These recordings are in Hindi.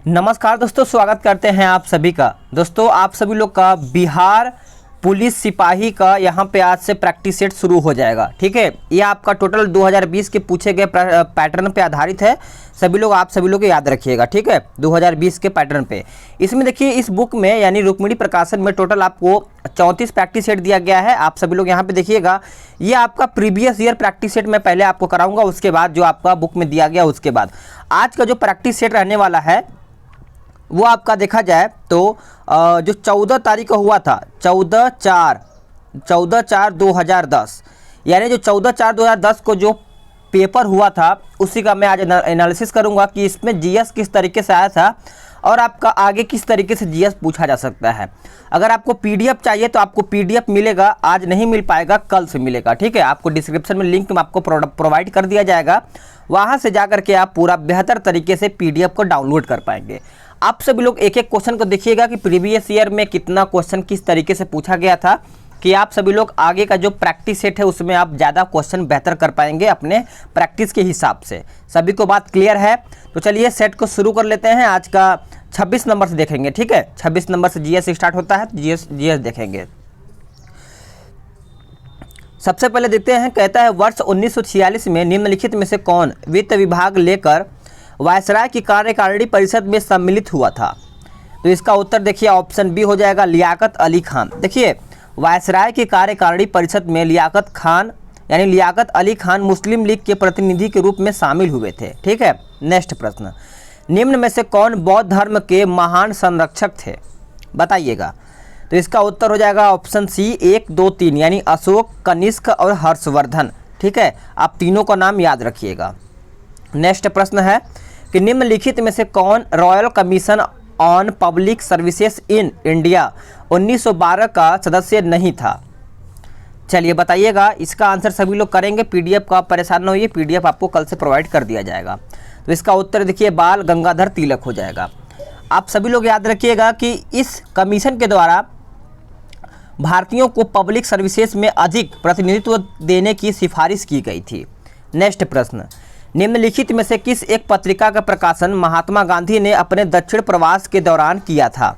नमस्कार दोस्तों, स्वागत करते हैं आप सभी का। दोस्तों आप सभी लोग का बिहार पुलिस सिपाही का यहाँ पे आज से प्रैक्टिस सेट शुरू हो जाएगा। ठीक है, ये आपका टोटल 2020 के पूछे गए पैटर्न पे आधारित है। आप सभी लोग याद रखिएगा। ठीक है, 2020 के पैटर्न पे। इसमें देखिए, इस बुक में यानी रुक्मिणी प्रकाशन में टोटल आपको 34 प्रैक्टिस सेट दिया गया है। आप सभी लोग यहाँ पे देखिएगा, ये आपका प्रीवियस ईयर प्रैक्टिस सेट मैं पहले आपको कराऊंगा, उसके बाद जो आपका बुक में दिया गया उसके बाद आज का जो प्रैक्टिस सेट रहने वाला है वो आपका देखा जाए तो जो 14 तारीख को हुआ था, 14/4/2010, यानी जो 14/4/2010 को जो पेपर हुआ था उसी का मैं आज एनालिसिस करूंगा कि इसमें जीएस किस तरीके से आया था और आपका आगे किस तरीके से जीएस पूछा जा सकता है। अगर आपको पीडीएफ चाहिए तो आपको पीडीएफ मिलेगा, आज नहीं मिल पाएगा, कल से मिलेगा। ठीक है, आपको डिस्क्रिप्शन में लिंक में आपको प्रोवाइड कर दिया जाएगा, वहाँ से जाकर के आप पूरा बेहतर तरीके से पीडीएफ को डाउनलोड कर पाएंगे। आप सभी लोग एक एक क्वेश्चन को देखिएगा कि प्रीवियस ईयर में कितना क्वेश्चन किस तरीके से पूछा गया था, कि आप सभी लोग आगे का जो प्रैक्टिस सेट है उसमें आप ज़्यादा क्वेश्चन बेहतर कर पाएंगे अपने प्रैक्टिस के हिसाब से। सभी को बात क्लियर है? तो चलिए सेट को शुरू कर लेते हैं। आज का 26 नंबर से देखेंगे। ठीक है, 26 नंबर से जीएस स्टार्ट होता है, जीएस देखेंगे। सबसे पहले देखते हैं, कहता है वर्ष 1946 में निम्नलिखित में से कौन वित्त विभाग लेकर वायसराय की कार्यकारिणी परिषद में सम्मिलित हुआ था? तो इसका उत्तर देखिए ऑप्शन बी हो जाएगा, लियाकत अली खान। देखिए, वायसराय की कार्यकारिणी परिषद में लियाकत अली खान मुस्लिम लीग के प्रतिनिधि के रूप में शामिल हुए थे। ठीक है, नेक्स्ट प्रश्न, निम्न में से कौन बौद्ध धर्म के महान संरक्षक थे? बताइएगा। तो इसका उत्तर हो जाएगा ऑप्शन सी 1, 2, 3, यानी अशोक, कनिष्क और हर्षवर्धन। ठीक है, आप तीनों का नाम याद रखिएगा। नेक्स्ट प्रश्न है कि निम्नलिखित में से कौन royal commission on public services in India 1912 का सदस्य नहीं था? चलिए बताइएगा। इसका आंसर सभी लोग करेंगे। पीडीएफ का आप परेशान न होइए, पीडीएफ आपको कल से प्रोवाइड कर दिया जाएगा। तो इसका उत्तर देखिए बाल गंगाधर तिलक हो जाएगा। आप सभी लोग याद रखिएगा कि इस कमीशन के द्वारा भारतीयों को पब्लिक सर्विसेज में अधिक प्रतिनिधित्व देने की सिफारिश की गई थी। नेक्स्ट प्रश्न, निम्नलिखित में से किस एक पत्रिका का प्रकाशन महात्मा गांधी ने अपने दक्षिण प्रवास के दौरान किया था?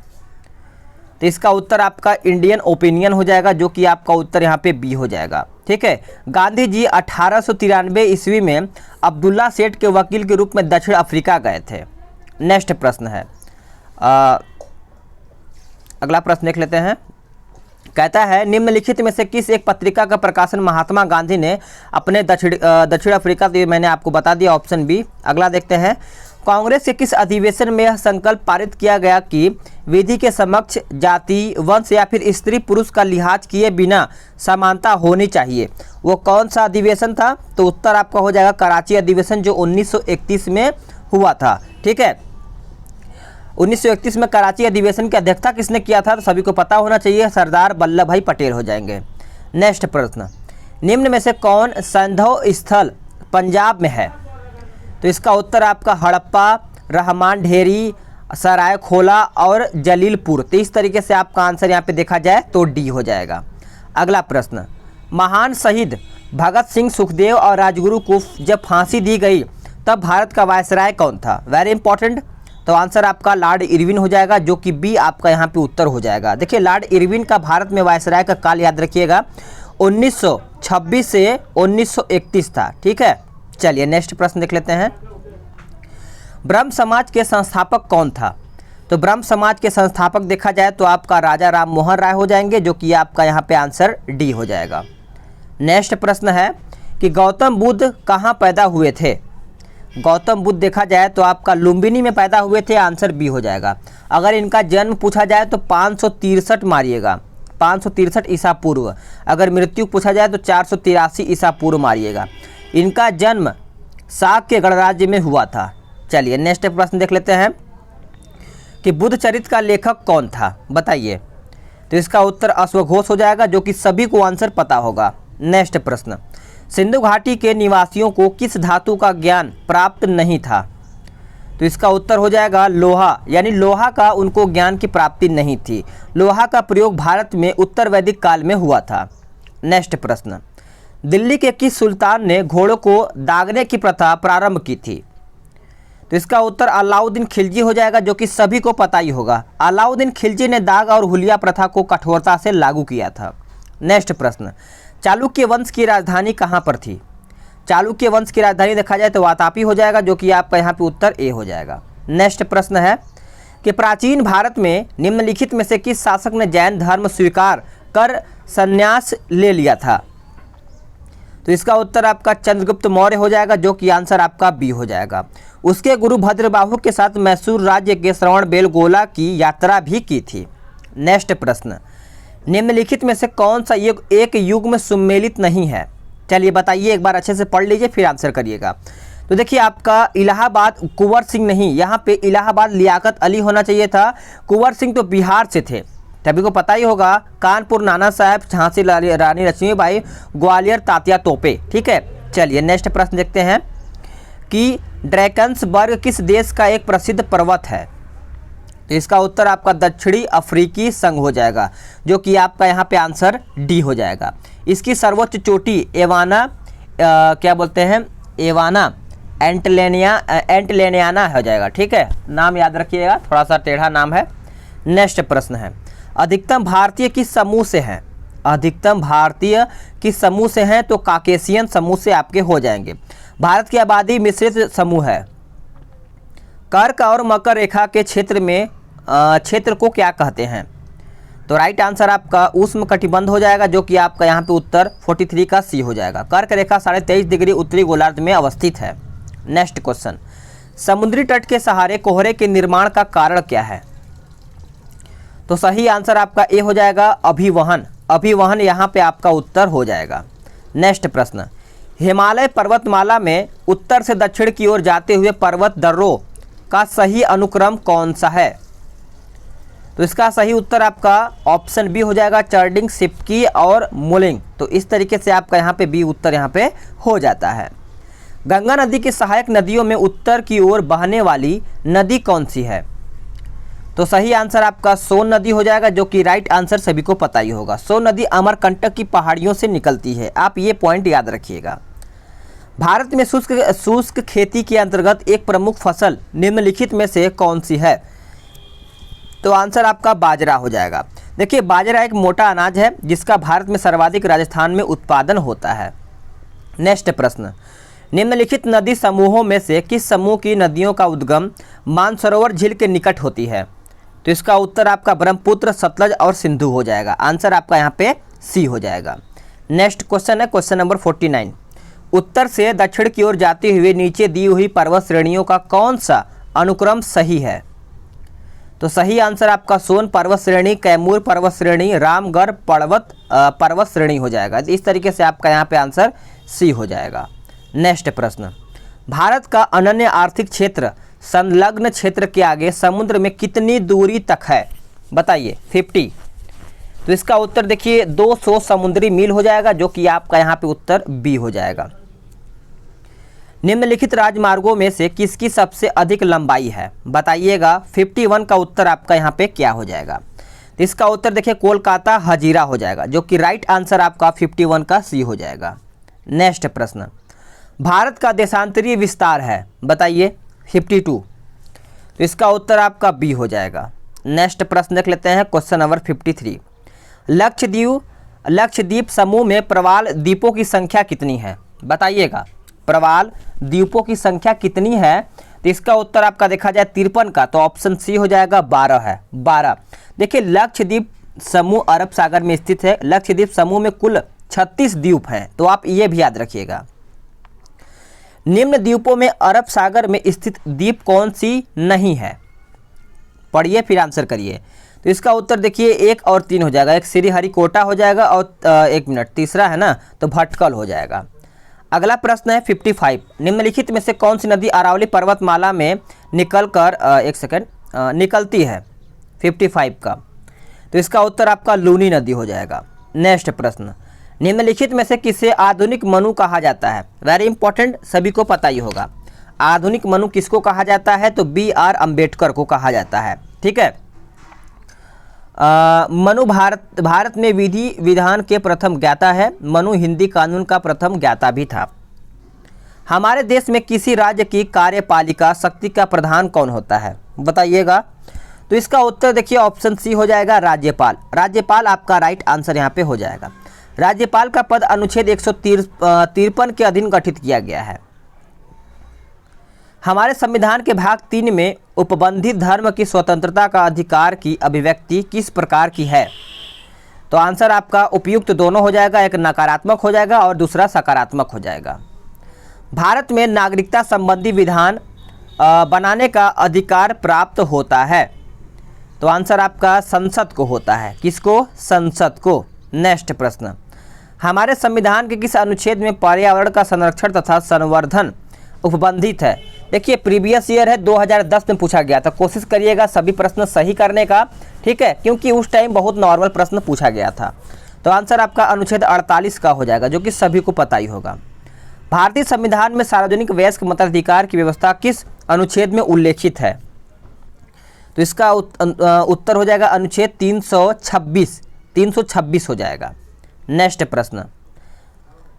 तो इसका उत्तर आपका इंडियन ओपिनियन हो जाएगा, जो कि आपका उत्तर यहाँ पे बी हो जाएगा। ठीक है, गांधी जी 1893 ईस्वी में अब्दुल्ला सेठ के वकील के रूप में दक्षिण अफ्रीका गए थे। नेक्स्ट प्रश्न है, अगला प्रश्न देख लेते हैं। कहता है निम्नलिखित में से किस एक पत्रिका का प्रकाशन महात्मा गांधी ने अपने दक्षिण अफ्रीका, तो ये मैंने आपको बता दिया, ऑप्शन बी। अगला देखते हैं, कांग्रेस के किस अधिवेशन में यह संकल्प पारित किया गया कि विधि के समक्ष जाति, वंश या फिर स्त्री पुरुष का लिहाज किए बिना समानता होनी चाहिए? वो कौन सा अधिवेशन था? तो उत्तर आपका हो जाएगा कराची अधिवेशन, जो 1931 में हुआ था। ठीक है, 1931 में कराची अधिवेशन की अध्यक्षता किसने किया था? तो सभी को पता होना चाहिए, सरदार वल्लभ भाई पटेल हो जाएंगे। नेक्स्ट प्रश्न, निम्न में से कौन सैंधव स्थल पंजाब में है? तो इसका उत्तर आपका हड़प्पा, रहमान ढेरी, सरायखोला और जलीलपुर। तो इस तरीके से आपका आंसर यहाँ पे देखा जाए तो डी हो जाएगा। अगला प्रश्न, महान शहीद भगत सिंह, सुखदेव और राजगुरु को जब फांसी दी गई तब भारत का वायसराय कौन था? Very important. तो आंसर आपका लॉर्ड इरविन हो जाएगा, जो कि बी आपका यहाँ पे उत्तर हो जाएगा। देखिए, लॉर्ड इरविन का भारत में वायसराय का काल याद रखिएगा 1926 से 1931 था। ठीक है, चलिए नेक्स्ट प्रश्न देख लेते हैं। ब्रह्म समाज के संस्थापक कौन था? तो ब्रह्म समाज के संस्थापक देखा जाए तो आपका राजा राम मोहन राय हो जाएंगे, जो कि आपका यहाँ पे आंसर डी हो जाएगा। नेक्स्ट प्रश्न है कि गौतम बुद्ध कहाँ पैदा हुए थे? गौतम बुद्ध देखा जाए तो आपका लुम्बिनी में पैदा हुए थे, आंसर बी हो जाएगा। अगर इनका जन्म पूछा जाए तो 563 मारिएगा, 563 ईसा पूर्व। अगर मृत्यु पूछा जाए तो 483 ईसा पूर्व मारिएगा। इनका जन्म साग के गणराज्य में हुआ था। चलिए नेक्स्ट प्रश्न देख लेते हैं कि बुद्ध चरित्र का लेखक कौन था? बताइए। तो इसका उत्तर अश्वघोष हो जाएगा, जो कि सभी को आंसर पता होगा। नेक्स्ट प्रश्न, सिंधु घाटी के निवासियों को किस धातु का ज्ञान प्राप्त नहीं था? तो इसका उत्तर हो जाएगा लोहा, यानी लोहा का उनको ज्ञान की प्राप्ति नहीं थी। लोहा का प्रयोग भारत में उत्तर वैदिक काल में हुआ था। नेक्स्ट प्रश्न, दिल्ली के किस सुल्तान ने घोड़ों को दागने की प्रथा प्रारंभ की थी? तो इसका उत्तर अलाउद्दीन खिलजी हो जाएगा, जो कि सभी को पता ही होगा। अलाउद्दीन खिलजी ने दाग और हुलिया प्रथा को कठोरता से लागू किया था। नेक्स्ट प्रश्न, चालुक्य वंश की राजधानी कहाँ पर थी? चालुक्य वंश की राजधानी देखा जाए तो वातापी हो जाएगा, जो कि आपका यहाँ पे उत्तर ए हो जाएगा। नेक्स्ट प्रश्न है कि प्राचीन भारत में निम्नलिखित में से किस शासक ने जैन धर्म स्वीकार कर संन्यास ले लिया था? तो इसका उत्तर आपका चंद्रगुप्त मौर्य हो जाएगा, जो कि आंसर आपका बी हो जाएगा। उसके गुरु भद्रबाहु के साथ मैसूर राज्य के श्रवण बेलगोला की यात्रा भी की थी। नेक्स्ट प्रश्न, निम्नलिखित में से कौन सा युग एक युग में सुमेलित नहीं है? चलिए बताइए, एक बार अच्छे से पढ़ लीजिए फिर आंसर करिएगा। तो देखिए आपका इलाहाबाद कुंवर सिंह नहीं, यहाँ पे इलाहाबाद लियाकत अली होना चाहिए था। कुंवर सिंह तो बिहार से थे, सभी को पता ही होगा। कानपुर नाना साहब, झांसी रानी लक्ष्मीबाई, ग्वालियर तात्या तोपे। ठीक है, चलिए नेक्स्ट प्रश्न देखते हैं कि ड्रैकन्सबर्ग किस देश का एक प्रसिद्ध पर्वत है? तो इसका उत्तर आपका दक्षिणी अफ्रीकी संघ हो जाएगा, जो कि आपका यहाँ पे आंसर डी हो जाएगा। इसकी सर्वोच्च चोटी एवाना क्या बोलते हैं, एवाना एंटलेनियाना हो जाएगा। ठीक है, नाम याद रखिएगा, थोड़ा सा टेढ़ा नाम है। नेक्स्ट प्रश्न है, अधिकतम भारतीय किस समूह से हैं? अधिकतम भारतीय किस समूह से हैं? तो काकेशियन समूह से आपके हो जाएंगे। भारत की आबादी मिश्रित समूह है। कर्क और मकर रेखा के क्षेत्र को क्या कहते हैं? तो राइट आंसर आपका उष्ण कटिबंध हो जाएगा, जो कि आपका यहाँ पे उत्तर 43 का सी हो जाएगा। कर्क रेखा 23.5 डिग्री उत्तरी गोलार्ध में अवस्थित है। नेक्स्ट क्वेश्चन, समुद्री तट के सहारे कोहरे के निर्माण का कारण क्या है? तो सही आंसर आपका ए हो जाएगा, अभिवहन। अभिवहन यहाँ पे आपका उत्तर हो जाएगा। नेक्स्ट प्रश्न, हिमालय पर्वतमाला में उत्तर से दक्षिण की ओर जाते हुए पर्वत दर्रों का सही अनुक्रम कौन सा है? तो इसका सही उत्तर आपका ऑप्शन बी हो जाएगा, चर्डिंग, सिपकी और मुलिंग। तो इस तरीके से आपका यहाँ पे बी उत्तर यहाँ पे हो जाता है। गंगा नदी की सहायक नदियों में उत्तर की ओर बहने वाली नदी कौन सी है? तो सही आंसर आपका सोन नदी हो जाएगा, जो कि राइट आंसर सभी को पता ही होगा। सोन नदी अमरकंटक की पहाड़ियों से निकलती है, आप ये पॉइंट याद रखिएगा। भारत में शुष्क खेती के अंतर्गत एक प्रमुख फसल निम्नलिखित में से कौन सी है? तो आंसर आपका बाजरा हो जाएगा। देखिए बाजरा एक मोटा अनाज है, जिसका भारत में सर्वाधिक राजस्थान में उत्पादन होता है। नेक्स्ट प्रश्न, निम्नलिखित नदी समूहों में से किस समूह की नदियों का उद्गम मानसरोवर झील के निकट होती है? तो इसका उत्तर आपका ब्रह्मपुत्र, सतलज और सिंधु हो जाएगा। आंसर आपका यहाँ पे सी हो जाएगा। नेक्स्ट क्वेश्चन है क्वेश्चन नंबर 49, उत्तर से दक्षिण की ओर जाती हुई नीचे दी हुई पर्वत श्रेणियों का कौन सा अनुक्रम सही है? तो सही आंसर आपका सोन पर्वत श्रेणी, कैमूर पर्वत श्रेणी, रामगढ़ पर्वत श्रेणी हो जाएगा। इस तरीके से आपका यहाँ पे आंसर सी हो जाएगा। नेक्स्ट प्रश्न, भारत का अनन्य आर्थिक क्षेत्र संलग्न क्षेत्र के आगे समुद्र में कितनी दूरी तक है? बताइए। 50। तो इसका उत्तर देखिए 200 समुद्री मील हो जाएगा, जो कि आपका यहाँ पे उत्तर बी हो जाएगा। निम्नलिखित राजमार्गों में से किसकी सबसे अधिक लंबाई है? बताइएगा। 51 का उत्तर आपका यहाँ पे क्या हो जाएगा? तो इसका उत्तर देखिए कोलकाता हजीरा हो जाएगा, जो कि राइट आंसर आपका 51 का सी हो जाएगा। नेक्स्ट प्रश्न, भारत का देशांतरीय विस्तार है, बताइए। 52। तो इसका उत्तर आपका बी हो जाएगा। नेक्स्ट प्रश्न देख लेते हैं क्वेश्चन नंबर 53, लक्षद्वीप समूह में प्रवाल द्वीपों की संख्या कितनी है? बताइएगा। प्रवाल द्वीपों की संख्या कितनी है? तो इसका उत्तर आपका देखा जाए 53 का, तो ऑप्शन सी हो जाएगा 12 है। 12। देखिए लक्षद्वीप समूह अरब सागर में स्थित है। लक्षद्वीप समूह में कुल 36 द्वीप हैं, तो आप ये भी याद रखिएगा। निम्न द्वीपों में अरब सागर में स्थित द्वीप कौन सी नहीं है? पढ़िए फिर आंसर करिए। तो इसका उत्तर देखिए 1 और 3 हो जाएगा। एक श्रीहरिकोटा हो जाएगा और एक मिनट तीसरा है ना, तो भटकल हो जाएगा। अगला प्रश्न है 55, निम्नलिखित में से कौन सी नदी अरावली पर्वतमाला में निकलती है? 55 का, तो इसका उत्तर आपका लूनी नदी हो जाएगा। नेक्स्ट प्रश्न, निम्नलिखित में से किसे आधुनिक मनु कहा जाता है? वेरी इंपॉर्टेंट, सभी को पता ही होगा। आधुनिक मनु किसको कहा जाता है? तो BR अम्बेडकर को कहा जाता है। ठीक है। मनु भारत में विधि विधान के प्रथम ज्ञाता है। मनु हिंदी कानून का प्रथम ज्ञाता भी था। हमारे देश में किसी राज्य की कार्यपालिका शक्ति का प्रधान कौन होता है, बताइएगा। तो इसका उत्तर देखिए ऑप्शन सी हो जाएगा राज्यपाल। राज्यपाल आपका राइट आंसर यहाँ पे हो जाएगा। राज्यपाल का पद अनुच्छेद 153 के अधीन गठित किया गया है। हमारे संविधान के भाग 3 में उपबंधित धर्म की स्वतंत्रता का अधिकार की अभिव्यक्ति किस प्रकार की है। तो आंसर आपका उपयुक्त दोनों हो जाएगा, एक नकारात्मक हो जाएगा और दूसरा सकारात्मक हो जाएगा। भारत में नागरिकता संबंधी विधान बनाने का अधिकार प्राप्त होता है। तो आंसर आपका संसद को होता है। किसको? संसद को। नेक्स्ट प्रश्न, हमारे संविधान के किस अनुच्छेद में पर्यावरण का संरक्षण तथा संवर्धन उपबंधित है। देखिए प्रीवियस ईयर है 2010 में पूछा गया था, कोशिश करिएगा सभी प्रश्न सही करने का, ठीक है, क्योंकि उस टाइम बहुत नॉर्मल प्रश्न पूछा गया था। तो आंसर आपका अनुच्छेद 48 का हो जाएगा, जो कि सभी को पता ही होगा। भारतीय संविधान में सार्वजनिक वयस्क मताधिकार की व्यवस्था किस अनुच्छेद में उल्लेखित है। तो इसका उत्तर हो जाएगा अनुच्छेद 326 हो जाएगा। नेक्स्ट प्रश्न,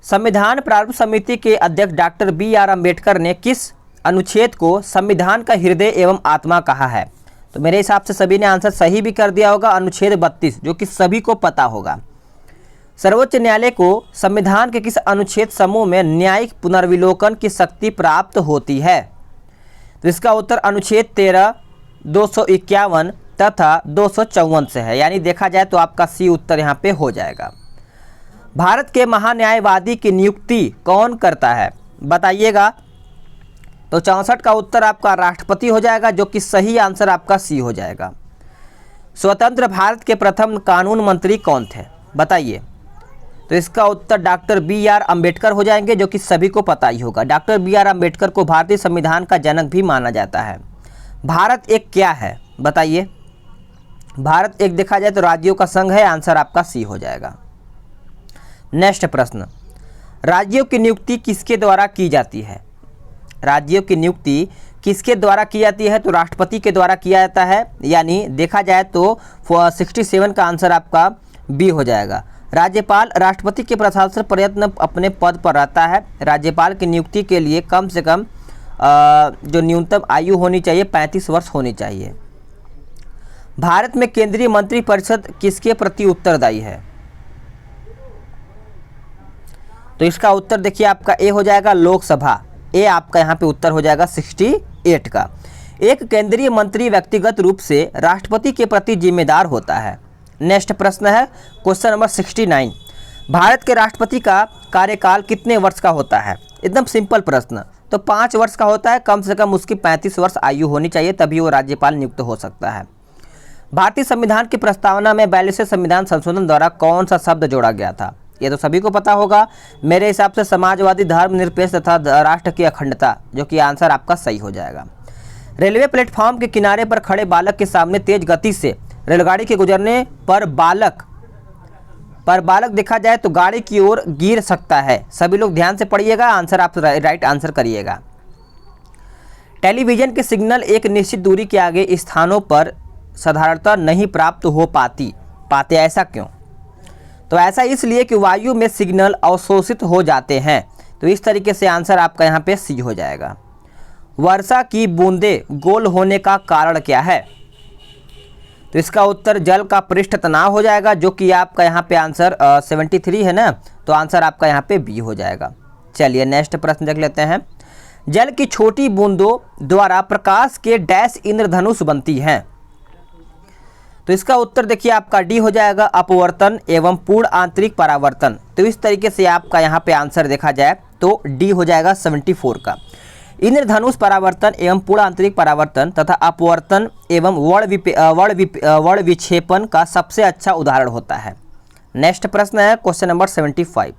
संविधान प्रारूप समिति के अध्यक्ष डॉक्टर BR अम्बेडकर ने किस अनुच्छेद को संविधान का हृदय एवं आत्मा कहा है। तो मेरे हिसाब से सभी ने आंसर सही भी कर दिया होगा, अनुच्छेद 32, जो कि सभी को पता होगा। सर्वोच्च न्यायालय को संविधान के किस अनुच्छेद समूह में न्यायिक पुनर्विलोकन की शक्ति प्राप्त होती है। तो इसका उत्तर अनुच्छेद 13, 251 तथा 254 से है, यानी देखा जाए तो आपका सी उत्तर यहाँ पे हो जाएगा। भारत के महान्यायवादी की नियुक्ति कौन करता है, बताइएगा। तो 64 का उत्तर आपका राष्ट्रपति हो जाएगा, जो कि सही आंसर आपका सी हो जाएगा। स्वतंत्र भारत के प्रथम कानून मंत्री कौन थे, बताइए। तो इसका उत्तर डॉक्टर BR अम्बेडकर हो जाएंगे, जो कि सभी को पता ही होगा। डॉक्टर BR अम्बेडकर को भारतीय संविधान का जनक भी माना जाता है। भारत एक क्या है, बताइए। भारत एक देखा जाए तो राज्यों का संघ है, आंसर आपका सी हो जाएगा। नेक्स्ट प्रश्न, राज्यों की नियुक्ति किसके द्वारा की जाती है। राज्यों की नियुक्ति किसके द्वारा की जाती है। तो राष्ट्रपति के द्वारा किया जाता है, यानी देखा जाए तो 67 का आंसर आपका बी हो जाएगा। राज्यपाल राष्ट्रपति के प्रशासन प्रयत्न अपने पद पर रहता है। राज्यपाल की नियुक्ति के लिए कम से कम जो न्यूनतम आयु होनी चाहिए 35 वर्ष होनी चाहिए। भारत में केंद्रीय मंत्रिपरिषद किसके प्रति उत्तरदायी है। तो इसका उत्तर देखिए आपका ए हो जाएगा, लोकसभा। ए आपका यहाँ पे उत्तर हो जाएगा 68 का। एक केंद्रीय मंत्री व्यक्तिगत रूप से राष्ट्रपति के प्रति जिम्मेदार होता है। नेक्स्ट प्रश्न है क्वेश्चन नंबर 69, भारत के राष्ट्रपति का कार्यकाल कितने वर्ष का होता है। एकदम सिंपल प्रश्न। तो 5 वर्ष का होता है, कम से कम उसकी 35 वर्ष आयु होनी चाहिए, तभी वो राज्यपाल नियुक्त हो सकता है। भारतीय संविधान की प्रस्तावना में 42वें संविधान संशोधन द्वारा कौन सा शब्द जोड़ा गया था। ये तो सभी को पता होगा, मेरे हिसाब से समाजवादी, धर्मनिरपेक्ष तथा राष्ट्र की अखंडता, जो कि आंसर आपका सही हो जाएगा। रेलवे प्लेटफॉर्म के किनारे पर खड़े बालक के सामने तेज गति से रेलगाड़ी के गुजरने पर बालक देखा जाए तो गाड़ी की ओर गिर सकता है। सभी लोग ध्यान से पढ़िएगा, आंसर आप राइट आंसर करिएगा। टेलीविजन के सिग्नल एक निश्चित दूरी के आगे स्थानों पर साधारणतः नहीं प्राप्त हो पाते, ऐसा क्यों। तो ऐसा इसलिए कि वायु में सिग्नल अवशोषित हो जाते हैं। तो इस तरीके से आंसर आपका यहाँ पे सी हो जाएगा। वर्षा की बूंदें गोल होने का कारण क्या है। तो इसका उत्तर जल का पृष्ठ तनाव हो जाएगा, जो कि आपका यहाँ पे आंसर 73 है ना, तो आंसर आपका यहाँ पे बी हो जाएगा। चलिए नेक्स्ट प्रश्न देख लेते हैं। जल की छोटी बूंदों द्वारा प्रकाश के डैश इंद्रधनुष बनती हैं। तो इसका उत्तर देखिए आपका डी हो जाएगा, अपवर्तन एवं पूर्ण आंतरिक परावर्तन। तो इस तरीके से आपका यहाँ पे आंसर देखा जाए तो डी हो जाएगा 74 का। इंद्रधनुष परावर्तन एवं पूर्ण आंतरिक परावर्तन तथा अपवर्तन एवं वर्ण विक्षेपण का सबसे अच्छा उदाहरण होता है। नेक्स्ट प्रश्न है क्वेश्चन नंबर 75।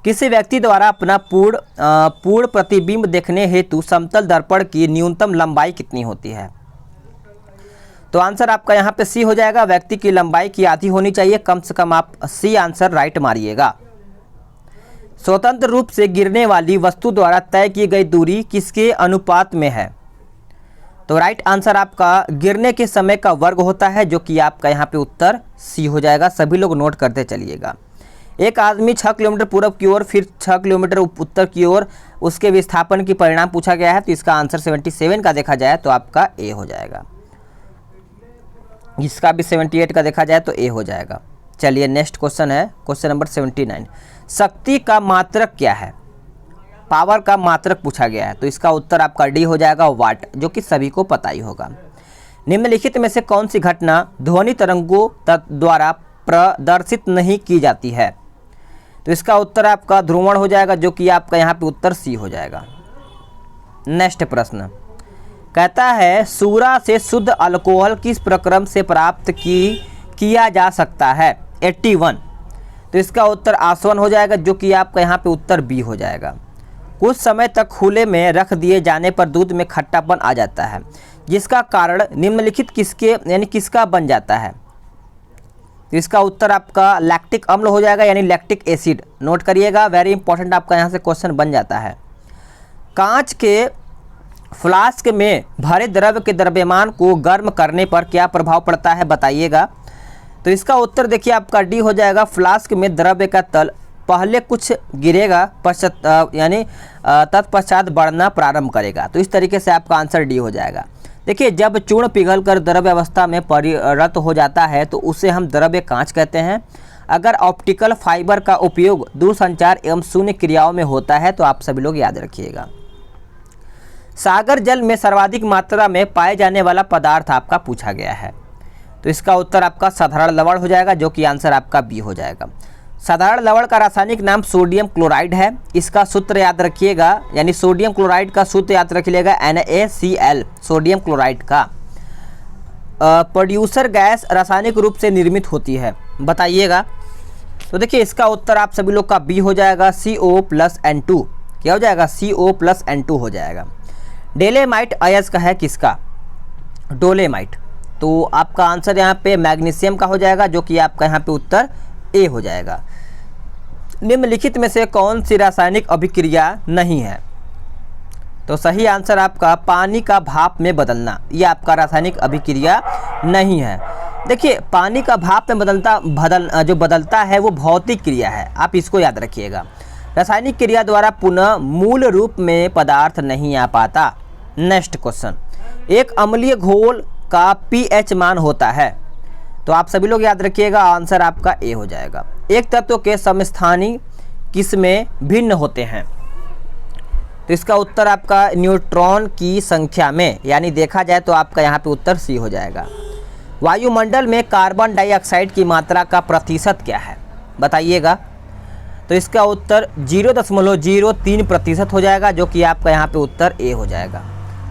किसी व्यक्ति द्वारा अपना पूर्ण प्रतिबिंब देखने हेतु समतल दर्पण की न्यूनतम लंबाई कितनी होती है। तो आंसर आपका यहाँ पे सी हो जाएगा। व्यक्ति की लंबाई की आधी होनी चाहिए, कम से कम आप सी आंसर राइट मारिएगा। स्वतंत्र रूप से गिरने वाली वस्तु द्वारा तय की गई दूरी किसके अनुपात में है। तो राइट आंसर आपका गिरने के समय का वर्ग होता है, जो कि आपका यहाँ पे उत्तर सी हो जाएगा। सभी लोग नोट करते चलिएगा। एक आदमी 6 किलोमीटर पूर्व की ओर फिर 6 किलोमीटर उत्तर की ओर उसके विस्थापन की परिणाम पूछा गया है, तो इसका आंसर 77 का देखा जाए तो आपका ए हो जाएगा। इसका भी 78 का देखा जाए तो ए हो जाएगा। चलिए नेक्स्ट क्वेश्चन है क्वेश्चन नंबर 79। शक्ति का मात्रक क्या है? पावर का मात्रक पूछा गया है, तो इसका उत्तर आपका डी हो जाएगा वाट, जो कि सभी को पता ही होगा। निम्नलिखित में से कौन सी घटना ध्वनि तरंगों द्वारा प्रदर्शित नहीं की जाती है? तो इसका उत्तर आपका ध्रुवण हो जाएगा, जो कि आपका यहाँ पे उत्तर सी हो जाएगा। नेक्स्ट प्रश्न कहता है सूरा से शुद्ध अल्कोहल किस प्रक्रम से प्राप्त किया जा सकता है? 81, तो इसका उत्तर आसवन हो जाएगा, जो कि आपका यहाँ पे उत्तर बी हो जाएगा। कुछ समय तक खुले में रख दिए जाने पर दूध में खट्टापन आ जाता है, जिसका कारण निम्नलिखित किसका बन जाता है? तो इसका उत्तर आपका लैक्टिक अम्ल हो जाएगा, यानी लैक्टिक एसिड। नोट करिएगा, वेरी इंपॉर्टेंट आपका यहाँ से क्वेश्चन बन जाता है। कांच के फ्लास्क में भरे द्रव्य के द्रव्यमान को गर्म करने पर क्या प्रभाव पड़ता है बताइएगा? तो इसका उत्तर देखिए आपका डी हो जाएगा। फ्लास्क में द्रव्य का तल पहले कुछ गिरेगा, तत्पश्चात बढ़ना प्रारंभ करेगा। तो इस तरीके से आपका आंसर डी हो जाएगा। देखिए जब चूर्ण पिघलकर द्रव्य अवस्था में परिणत हो जाता है तो उसे हम द्रव्य कांच कहते हैं। अगर ऑप्टिकल फाइबर का उपयोग दूरसंचार एवं शून्य क्रियाओं में होता है तो आप सभी लोग याद रखिएगा। सागर जल में सर्वाधिक मात्रा में पाए जाने वाला पदार्थ आपका पूछा गया है, तो इसका उत्तर आपका साधारण लवण हो जाएगा, जो कि आंसर आपका बी हो जाएगा। साधारण लवण का रासायनिक नाम सोडियम क्लोराइड है। इसका सूत्र याद रखिएगा, यानी सोडियम क्लोराइड का सूत्र याद रखिएगा NaCl, सोडियम क्लोराइड का। प्रोड्यूसर गैस रासायनिक रूप से निर्मित होती है, बताइएगा। तो देखिए इसका उत्तर आप सभी लोग का बी हो जाएगा, CO+N2। क्या हो जाएगा? CO+N2 हो जाएगा। डेलेमाइट अयस्क है किसका? डोलेमाइट। तो आपका आंसर यहाँ पे मैग्नीशियम का हो जाएगा, जो कि आपका यहाँ पे उत्तर ए हो जाएगा। निम्नलिखित में से कौन सी रासायनिक अभिक्रिया नहीं है? तो सही आंसर आपका पानी का भाप में बदलना, यह आपका रासायनिक अभिक्रिया नहीं है। देखिए पानी का भाप में जो बदलता है वो भौतिक क्रिया है, आप इसको याद रखिएगा। रासायनिक क्रिया द्वारा पुनः मूल रूप में पदार्थ नहीं आ पाता। नेक्स्ट क्वेश्चन, एक अम्लीय घोल का pH मान होता है, तो आप सभी लोग याद रखिएगा, आंसर आपका ए हो जाएगा। एक तत्व के समस्थानी किसमें भिन्न होते हैं? तो इसका उत्तर आपका न्यूट्रॉन की संख्या में, यानी देखा जाए तो आपका यहाँ पे उत्तर सी हो जाएगा। वायुमंडल में कार्बन डाइऑक्साइड की मात्रा का प्रतिशत क्या है बताइएगा? तो इसका उत्तर 0.03% हो जाएगा, जो कि आपका यहाँ पे उत्तर ए हो जाएगा।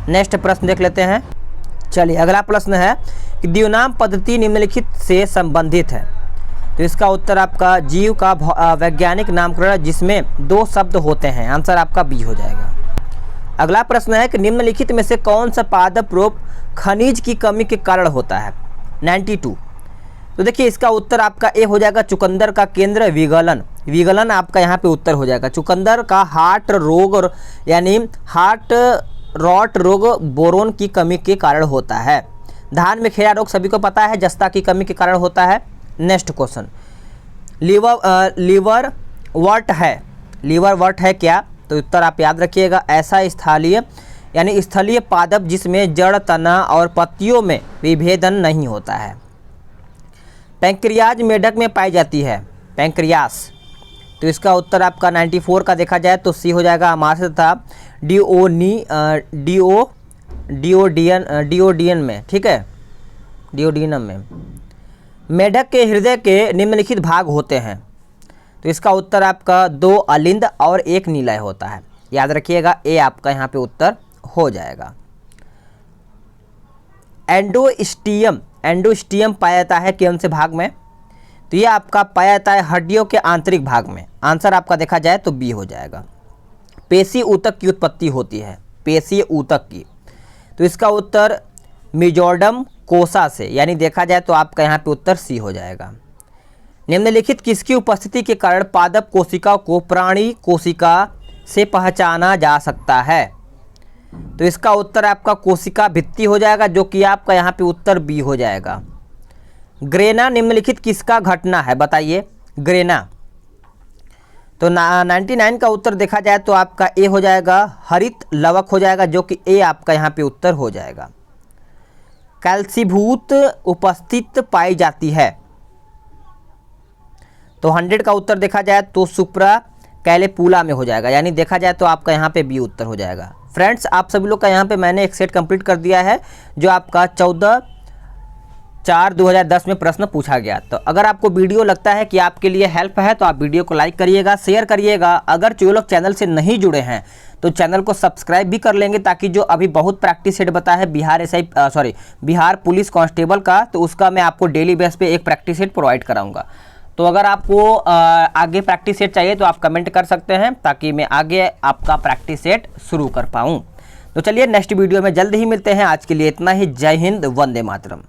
नेक्स्ट प्रश्न देख लेते हैं। चलिए अगला प्रश्न है कि द्विनाम पद्धति निम्नलिखित से संबंधित है, तो इसका उत्तर आपका जीव का वैज्ञानिक नामकरण जिसमें 2 शब्द होते हैं, आंसर आपका बी हो जाएगा। अगला प्रश्न है कि निम्नलिखित में से कौन सा पादप रूप खनिज की कमी के कारण होता है? 92। तो देखिए इसका उत्तर आपका ए हो जाएगा, चुकंदर का केंद्र विगलन आपका यहाँ पे उत्तर हो जाएगा। चुकंदर का हार्ट रोग यानी हार्ट रॉट रोग बोरोन की कमी के कारण होता है। धान में खीरा रोग सभी को पता है, जस्ता की कमी के कारण होता है। नेक्स्ट क्वेश्चन, लीवर वर्ट है क्या? तो उत्तर आप याद रखिएगा, ऐसा स्थलीय पादप जिसमें जड़, तना और पत्तियों में विभेदन नहीं होता है। पैंक्रियाज मेढक में पाई जाती है, पैंक्रियास। तो इसका उत्तर आपका 94 का देखा जाए तो सी हो जाएगा, आमाशय तथा डिओडियन में, ठीक है, डिओडिनम में। मेढक के हृदय के निम्नलिखित भाग होते हैं, तो इसका उत्तर आपका 2 अलिंद और 1 नीलय होता है, याद रखिएगा, ए आपका यहाँ पे उत्तर हो जाएगा। एंडोस्टियम पाया जाता है कौन से भाग में? तो ये आपका पाया जाता है हड्डियों के आंतरिक भाग में, आंसर आपका देखा जाए तो बी हो जाएगा। पेशी ऊतक की उत्पत्ति होती है, पेशीय ऊतक की, तो इसका उत्तर मेजोडर्म कोसा से, यानी देखा जाए तो आपका यहाँ पे उत्तर सी हो जाएगा। निम्नलिखित किसकी उपस्थिति के कारण पादप कोशिका को प्राणी कोशिका से पहचाना जा सकता है? तो इसका उत्तर आपका कोशिका भित्ति हो जाएगा, जो कि आपका यहाँ पे उत्तर बी हो जाएगा। ग्रेना निम्नलिखित किसका घटना है बताइए? ग्रेना तो 99 का उत्तर देखा जाए तो आपका ए हो जाएगा, हरित लवक हो जाएगा, जो कि ए आपका यहाँ पे उत्तर हो जाएगा। कैल्सीभूत उपस्थित पाई जाती है, तो 100 का उत्तर देखा जाए तो सुप्रा कैलेपुला में हो जाएगा, यानी देखा जाए तो आपका यहाँ पे बी उत्तर हो जाएगा। फ्रेंड्स, आप सभी लोग का यहाँ पे मैंने एक सेट कंप्लीट कर दिया है जो आपका 14/4/2010 में प्रश्न पूछा गया। तो अगर आपको वीडियो लगता है कि आपके लिए हेल्प है तो आप वीडियो को लाइक करिएगा, शेयर करिएगा। अगर जो लोग चैनल से नहीं जुड़े हैं तो चैनल को सब्सक्राइब भी कर लेंगे, ताकि जो अभी बहुत प्रैक्टिस सेट बता है बिहार पुलिस कांस्टेबल का, तो उसका मैं आपको डेली बेस पे एक प्रैक्टिस सेट प्रोवाइड कराऊंगा। तो अगर आपको आगे प्रैक्टिस सेट चाहिए तो आप कमेंट कर सकते हैं, ताकि मैं आगे आपका प्रैक्टिस सेट शुरू कर पाऊँ। तो चलिए नेक्स्ट वीडियो में जल्द ही मिलते हैं। आज के लिए इतना ही। जय हिंद, वंदे मातरम।